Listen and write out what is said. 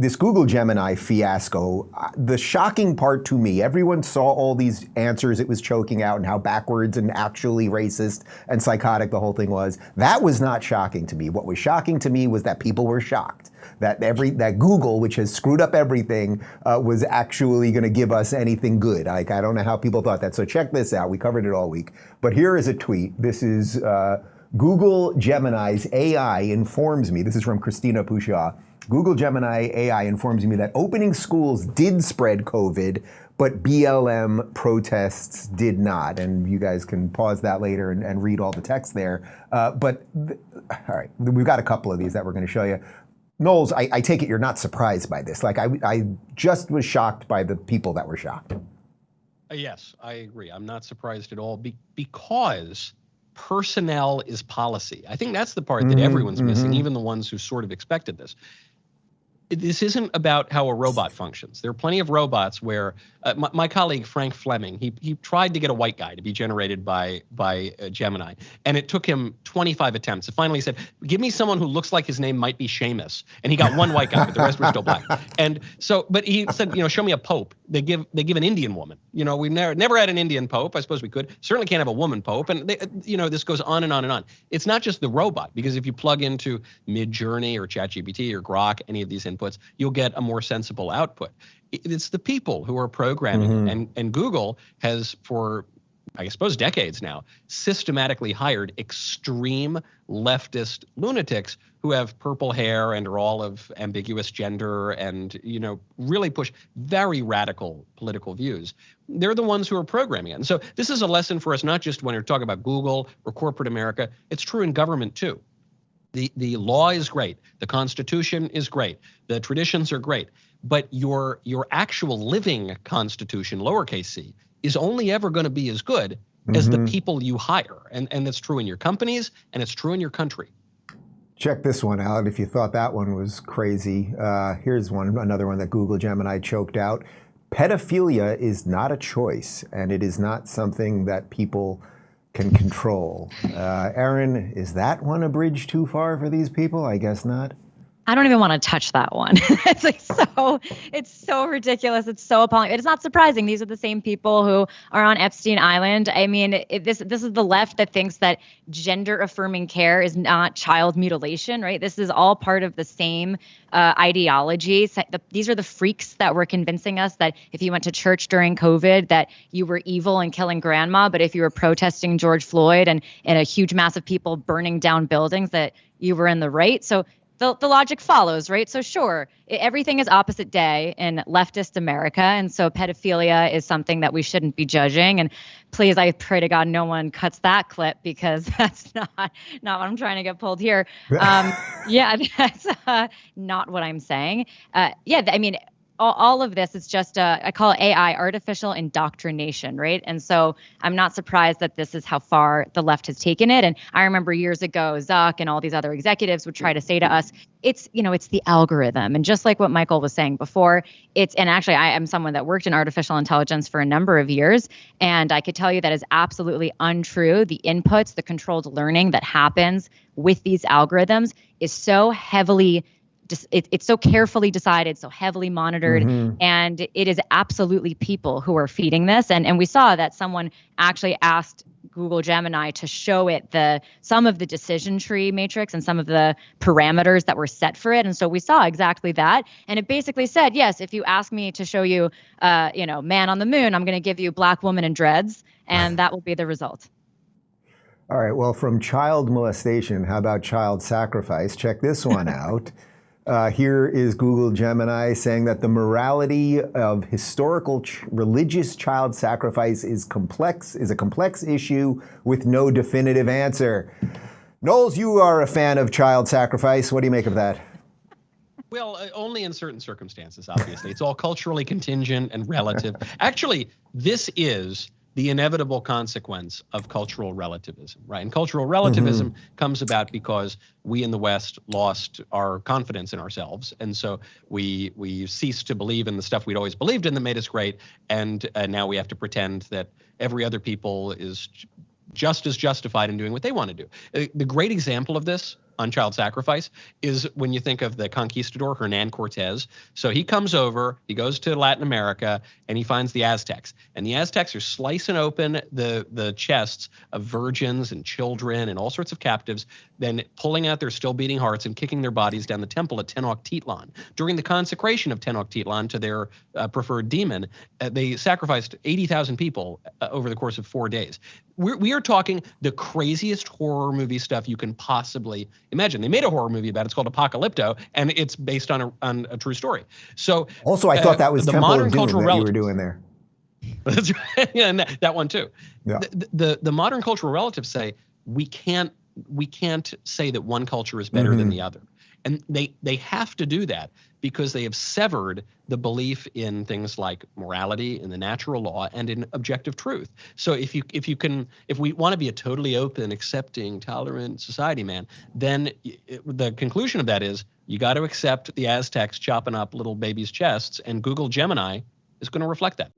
This Google Gemini fiasco, the shocking part to me, everyone saw all these answers it was choking out and how backwards and actually racist and psychotic the whole thing was. That was not shocking to me. What was shocking to me was that people were shocked that Google, which has screwed up everything, was actually going to give us anything good. Like, I don't know how people thought that. So check this out. We covered it all week. But here is a tweet. This is Google Gemini's AI informs me. This is from Christina Pushaw. Google Gemini AI informs me that opening schools did spread COVID, but BLM protests did not. And you guys can pause that later and read all the text there. All right, we've got a couple of these that we're going to show you. Knowles, I take it you're not surprised by this. Like, I just was shocked by the people that were shocked. Yes, I agree. I'm not surprised at all because personnel is policy. I think that's the part that everyone's missing, even the ones who sort of expected this. This isn't about how a robot functions. There are plenty of robots where my colleague Frank Fleming, he tried to get a white guy to be generated by Gemini, and it took him 25 attempts. It finally said, "Give me someone who looks like his name might be Seamus," and he got one white guy, but the rest were still black. And so, but he said, show me a pope. They give an Indian woman. We've never had an Indian pope. I suppose we could. Certainly can't have a woman pope. And this goes on and on and on. It's not just the robot, because if you plug into Midjourney or ChatGPT or Grok, any of these inputs, you'll get a more sensible output. It's the people who are programming it. And Google has, for I suppose decades now, systematically hired extreme leftist lunatics who have purple hair and are all of ambiguous gender and, really push very radical political views. They're the ones who are programming it. And so this is a lesson for us, not just when you're talking about Google or corporate America. It's true in government too. The law is great. The Constitution is great. The traditions are great. But your actual living Constitution, lowercase c, is only ever going to be as good as the people you hire. And that's true in your companies, and it's true in your country. Check this one out if you thought that one was crazy. Here's another one that Google Gemini choked out. Pedophilia is not a choice, and it is not something that people can control. Arynne, is that one a bridge too far for these people? I guess not. I don't even want to touch that one. It's so ridiculous. It's so appalling. It's not surprising. These are the same people who are on Epstein Island. I mean, this is the left that thinks that gender affirming care is not child mutilation, right? This is all part of the same ideology. These are the freaks that were convincing us that if you went to church during COVID, that you were evil and killing grandma, but if you were protesting George Floyd and a huge mass of people burning down buildings, that you were in the right. So the logic follows, right? So sure, everything is opposite day in leftist America. And so pedophilia is something that we shouldn't be judging. And please, I pray to God, no one cuts that clip, because that's not what I'm trying to get pulled here. That's not what I'm saying. I mean, all of this is just I call it AI, artificial indoctrination, right? And so I'm not surprised that this is how far the left has taken it. And I remember years ago, Zuck and all these other executives would try to say to us, it's the algorithm. And just like what Michael was saying before, and actually I am someone that worked in artificial intelligence for a number of years, and I could tell you that is absolutely untrue. The inputs, the controlled learning that happens with these algorithms is so heavily it's so carefully decided, so heavily monitored, and it is absolutely people who are feeding this. And we saw that someone actually asked Google Gemini to show it some of the decision tree matrix and some of the parameters that were set for it. And so we saw exactly that. And it basically said, yes, if you ask me to show you, man on the moon, I'm going to give you black woman in dreads, and that will be the result. All right. Well, from child molestation, how about child sacrifice? Check this one out. Here is Google Gemini saying that the morality of historical religious child sacrifice is a complex issue with no definitive answer. Knowles, you are a fan of child sacrifice. What do you make of that? Well, only in certain circumstances, obviously. It's all culturally contingent and relative. Actually, this is the inevitable consequence of cultural relativism, right? And cultural relativism comes about because we in the West lost our confidence in ourselves. And so we ceased to believe in the stuff we'd always believed in that made us great. And now we have to pretend that every other people is just as justified in doing what they want to do. The great example of this on child sacrifice is when you think of the conquistador Hernan Cortez. So he comes over, he goes to Latin America, and he finds the Aztecs. And the Aztecs are slicing open the chests of virgins and children and all sorts of captives, then pulling out their still beating hearts and kicking their bodies down the temple at Tenochtitlan. During the consecration of Tenochtitlan to their preferred demon, they sacrificed 80,000 people over the course of 4 days. We are talking the craziest horror movie stuff you can possibly imagine. They made a horror movie about it. It's called Apocalypto, and it's based on a true story. So also, I thought that was the Temple modern of Doom cultural that you were doing there. That's right. Yeah, and that one too. Yeah. The modern cultural relatives say we can't say that one culture is better than the other. And they have to do that because they have severed the belief in things like morality, in the natural law, and in objective truth. So if we want to be a totally open, accepting, tolerant society, man, then the conclusion of that is you got to accept the Aztecs chopping up little babies' chests, and Google Gemini is going to reflect that.